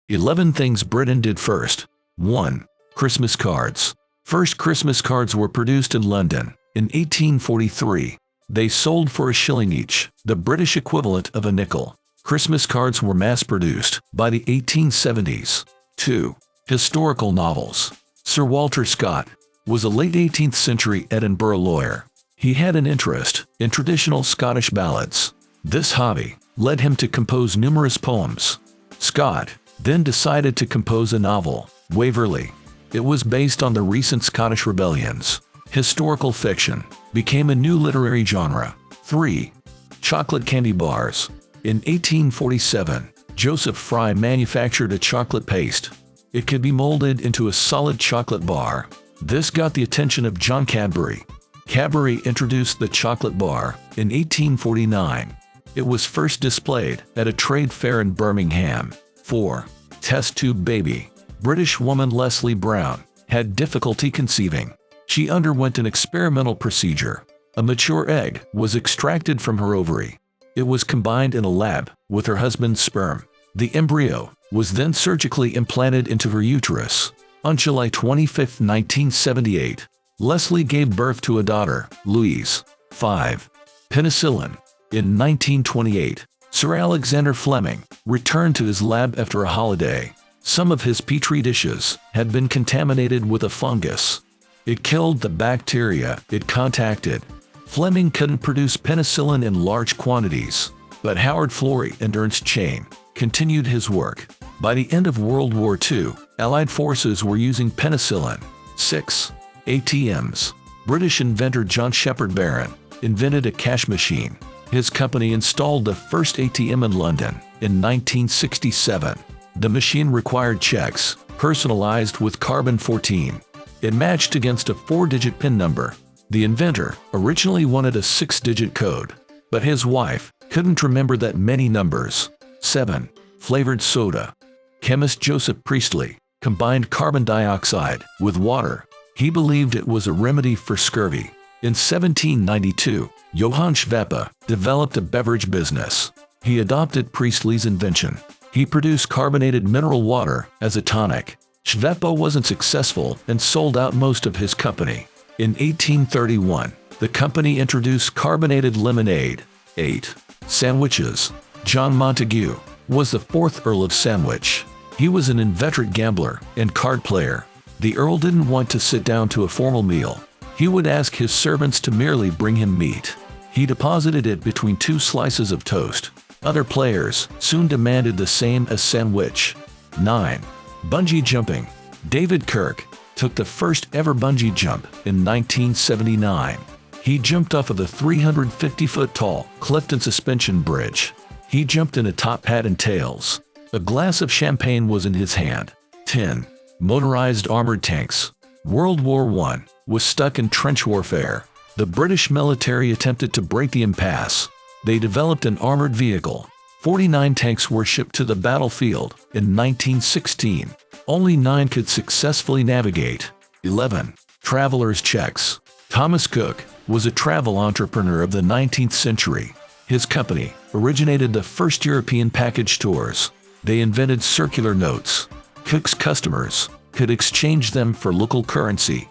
11 Things Britain Did First. 1. Christmas cards. First Christmas cards were produced in London in 1843. They sold for a shilling each, the British equivalent of a nickel. Christmas cards were mass-produced by the 1870s. 2. Historical novels. Sir Walter Scott was a late 18th century Edinburgh lawyer. He had an interest in traditional Scottish ballads. This hobby led him to compose numerous poems. Scott then decided to compose a novel, Waverley. It was based on the recent Scottish rebellions. Historical fiction became a new literary genre. 3. Chocolate candy bars. In 1847, Joseph Fry manufactured a chocolate paste. It could be molded into a solid chocolate bar. This got the attention of John Cadbury. Cadbury introduced the chocolate bar in 1849. It was first displayed at a trade fair in Birmingham. 4. Test tube baby. British woman Leslie Brown had difficulty conceiving. She underwent an experimental procedure. A mature egg was extracted from her ovary. It was combined in a lab with her husband's sperm. The embryo was then surgically implanted into her uterus. On July 25, 1978, Leslie gave birth to a daughter, Louise. 5. Penicillin. In 1928, Sir Alexander Fleming returned to his lab after a holiday. Some of his petri dishes had been contaminated with a fungus. It killed the bacteria it contacted. Fleming couldn't produce penicillin in large quantities, but Howard Florey and Ernst Chain continued his work. By the end of World War II, Allied forces were using penicillin. 6. ATMs. British inventor John Shepherd Barron invented a cash machine. His company installed the first ATM in London in 1967. The machine required checks, personalized with carbon-14. It matched against a 4-digit PIN number. The inventor originally wanted a 6-digit code, but his wife couldn't remember that many numbers. 7. Flavored soda. Chemist Joseph Priestley combined carbon dioxide with water. He believed it was a remedy for scurvy. In 1792, Johann Schweppe developed a beverage business. He adopted Priestley's invention. He produced carbonated mineral water as a tonic. Schweppe wasn't successful and sold out most of his company. In 1831, the company introduced carbonated lemonade. 8. Sandwiches. John Montagu was the 4th Earl of Sandwich. He was an inveterate gambler and card player. The Earl didn't want to sit down to a formal meal. He would ask his servants to merely bring him meat. He deposited it between 2 slices of toast. Other players soon demanded the same as sandwich. 9. Bungee jumping. David Kirk took the first ever bungee jump in 1979. He jumped off of the 350-foot-tall Clifton Suspension Bridge. He jumped in a top hat and tails. A glass of champagne was in his hand. 10. Motorized armored tanks. World War I was stuck in trench warfare. The British military attempted to break the impasse. They developed an armored vehicle. 49 tanks were shipped to the battlefield in 1916. Only 9 could successfully navigate. 11. Traveler's checks. Thomas Cook was a travel entrepreneur of the 19th century. His company originated the first European package tours. They invented circular notes. Cook's customers could exchange them for local currency.